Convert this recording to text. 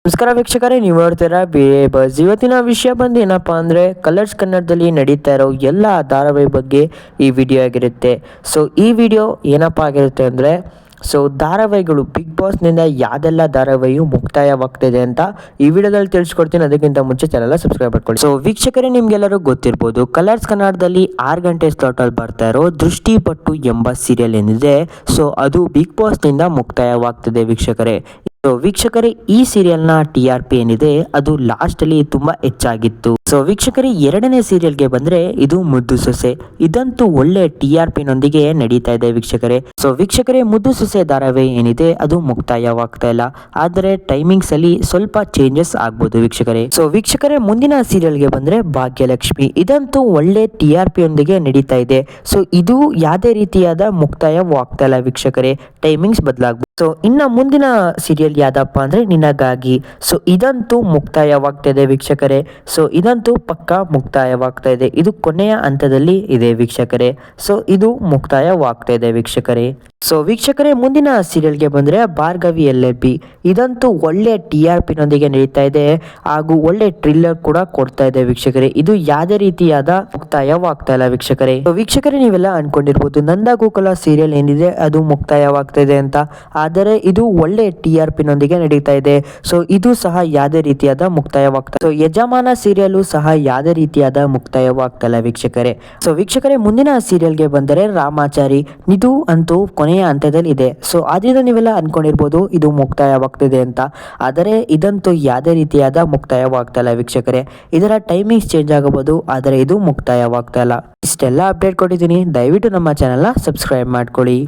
ನಮಸ್ಕಾರ ವೀಕ್ಷಕರೇ, ನೀವು ನೋಡ್ತೀರಾ ಬಿ ಎ ಬಸ್. ಇವತ್ತಿನ ವಿಷಯ ಬಂದು ಏನಪ್ಪ ಅಂದರೆ ಕಲರ್ಸ್ ಕನ್ನಡದಲ್ಲಿ ನಡೀತಾ ಇರೋ ಎಲ್ಲ ಧಾರಾವಾಹಿ ಬಗ್ಗೆ ಈ ವಿಡಿಯೋ ಆಗಿರುತ್ತೆ. ಸೊ ಈ ವಿಡಿಯೋ ಏನಪ್ಪ ಆಗಿರುತ್ತೆ ಅಂದರೆ ಧಾರಾವಾಹಿಗಳು ಬಿಗ್ ಬಾಸ್ನಿಂದ ಯಾವುದೆಲ್ಲ ಧಾರಾವಾಹಿಯು ಮುಕ್ತಾಯವಾಗ್ತಿದೆ ಅಂತ ಈ ವಿಡಿಯೋದಲ್ಲಿ ತಿಳಿಸ್ಕೊಡ್ತೀನಿ. ಅದಕ್ಕಿಂತ ಮುಂಚೆ ಚಾನೆಲ್ ಸಬ್ಸ್ಕ್ರೈಬ್ ಮಾಡ್ಕೊಳ್ಳಿ. ಸೊ ವೀಕ್ಷಕರೇ, ನಿಮ್ಗೆಲ್ಲರೂ ಗೊತ್ತಿರ್ಬೋದು, ಕಲರ್ಸ್ ಕನ್ನಡದಲ್ಲಿ 6 ಗಂಟೆ ಸ್ಲಾಟಲ್ಲಿ ಬರ್ತಾ ಇರೋ ದೃಷ್ಟಿ ಪಟ್ಟು ಎಂಬ ಸೀರಿಯಲ್ ಏನಿದೆ, ಸೊ ಅದು ಬಿಗ್ ಬಾಸ್ನಿಂದ ಮುಕ್ತಾಯವಾಗ್ತಿದೆ ವೀಕ್ಷಕರೇ. ಸೊ ವೀಕ್ಷಕರೇ, ಈ ಸೀರಿಯಲ್ನ TRP ಏನಿದೆ ಅದು ಲಾಸ್ಟಲ್ಲಿ ತುಂಬ ಹೆಚ್ಚಾಗಿತ್ತು. ಸೊ ವೀಕ್ಷಕರೇ, ಎರಡನೇ ಸೀರಿಯಲ್ಗೆ ಬಂದರೆ ಇದು ಮುದ್ದು ಸೊಸೆ. ಇದಂತೂ ಒಳ್ಳೆ TRP ನೊಂದಿಗೆ ನಡೀತಾ ಇದೆ ವೀಕ್ಷಕರೇ. ಸೊ ವೀಕ್ಷಕರೇ, ಮುದ್ದು ಸೊಸೆ ಧಾರಾವಾಹಿ ಏನಿದೆ ಅದು ಮುಕ್ತಾಯವಾಗ್ತಾ ಇಲ್ಲ, ಆದರೆ ಟೈಮಿಂಗ್ಸ್ ಅಲ್ಲಿ ಸ್ವಲ್ಪ ಚೇಂಜಸ್ ಆಗ್ಬೋದು ವೀಕ್ಷಕರೇ. ಸೊ ವೀಕ್ಷಕರೇ, ಮುಂದಿನ ಸೀರಿಯಲ್ಗೆ ಬಂದರೆ ಭಾಗ್ಯಲಕ್ಷ್ಮಿ. ಇದಂತೂ ಒಳ್ಳೆ TRP ಯೊಂದಿಗೆ ನಡೀತಾ ಇದೆ. ಸೊ ಇದು ಯಾವುದೇ ರೀತಿಯಾದ ಮುಕ್ತಾಯವಾಗ್ತಾ ಇಲ್ಲ ವೀಕ್ಷಕರೇ, ಟೈಮಿಂಗ್ಸ್ ಬದಲಾಗ್ಬೋದು. ಸೊ ಇನ್ನು ಮುಂದಿನ ಸೀರಿಯಲ್ ಯಾವ್ದಪ್ಪ ಅಂದರೆ ನಿನಗಾಗಿ. ಸೊ ಇದಂತೂ ಮುಕ್ತಾಯವಾಗ್ತಾ ಇದೆ ವೀಕ್ಷಕರೇ. ಸೊ ಇದಂತೂ ಪಕ್ಕಾ ಮುಕ್ತಾಯವಾಗ್ತಾ ಇದೆ. ಇದು ಕೊನೆಯ ಹಂತದಲ್ಲಿ ಇದೆ ವೀಕ್ಷಕರೇ. ಸೊ ಇದು ಮುಕ್ತಾಯವಾಗ್ತಾ ಇದೆ ವೀಕ್ಷಕರೇ. ಸೊ ವೀಕ್ಷಕರೇ, ಮುಂದಿನ ಸೀರಿಯಲ್ಗೆ ಬಂದರೆ ಭಾರ್ಗವಿ LLP. ಇದಂತೂ ಒಳ್ಳೆ TRP ನೊಂದಿಗೆ ನಡೀತಾ ಇದೆ ಹಾಗೂ ಒಳ್ಳೆ ಥ್ರಿಲ್ಲರ್ ಕೂಡ ಕೊಡ್ತಾ ಇದೆ ವೀಕ್ಷಕರೇ. ಇದು ಯಾವುದೇ ರೀತಿಯಾದ ಮುಕ್ತಾಯವಾಗ್ತಾ ಇಲ್ಲ ವೀಕ್ಷಕರೇ. ಸೊ ವೀಕ್ಷಕರೇ, ನೀವೆಲ್ಲ ಅನ್ಕೊಂಡಿರ್ಬೋದು ನಂದ ಗೋಕುಲ ಸೀರಿಯಲ್ ಏನಿದೆ ಅದು ಮುಕ್ತಾಯವಾಗ್ತಾ ಇದೆ ಅಂತ, ಆದರೆ ಇದು ಒಳ್ಳೆ TRP ನೊಂದಿಗೆ ನಡೀತಾ ಇದೆ. ಸೊ ಇದು ಸಹ ಯಾವುದೇ ರೀತಿಯಾದ ಮುಕ್ತಾಯವಾಗ್ತಾ. ಸೊ ಯಜಮಾನ ಸೀರಿಯಲ್ ಸಹ ಯಾವುದೇ ರೀತಿಯಾದ ಮುಕ್ತಾಯವಾಗ್ತಾ ಇಲ್ಲ ವೀಕ್ಷಕರೇ. ಸೊ ವೀಕ್ಷಕರೇ, ಮುಂದಿನ ಸೀರಿಯಲ್ಗೆ ಬಂದರೆ ರಾಮಾಚಾರಿ. ಇದು ಅಂತೂ ಕೊನೆಯ ಹಂತದಲ್ಲಿ ಇದೆ. ಸೊ ಆದ್ರಿಂದ ನೀವೆಲ್ಲ ಅನ್ಕೊಂಡಿರ್ಬೋದು ಇದು ಮುಕ್ತಾಯವಾಗ್ತಿದೆ ಅಂತ, ಆದರೆ ಇದಂತೂ ಯಾವುದೇ ರೀತಿಯಾದ ಮುಕ್ತಾಯವಾಗ್ತಾ ಇಲ್ಲ ವೀಕ್ಷಕರೇ. ಇದರ ಟೈಮಿಂಗ್ಸ್ ಚೇಂಜ್ ಆಗಬಹುದು, ಆದರೆ ಇದು ಮುಕ್ತಾಯವಾಗ್ತಾ ಇಲ್ಲ. ಇಷ್ಟೆಲ್ಲ ಅಪ್ಡೇಟ್ ಕೊಟ್ಟಿದ್ದೀನಿ. ದಯವಿಟ್ಟು ನಮ್ಮ ಚಾನೆಲ್ನ ಸಬ್ಸ್ಕ್ರೈಬ್ ಮಾಡ್ಕೊಳ್ಳಿ.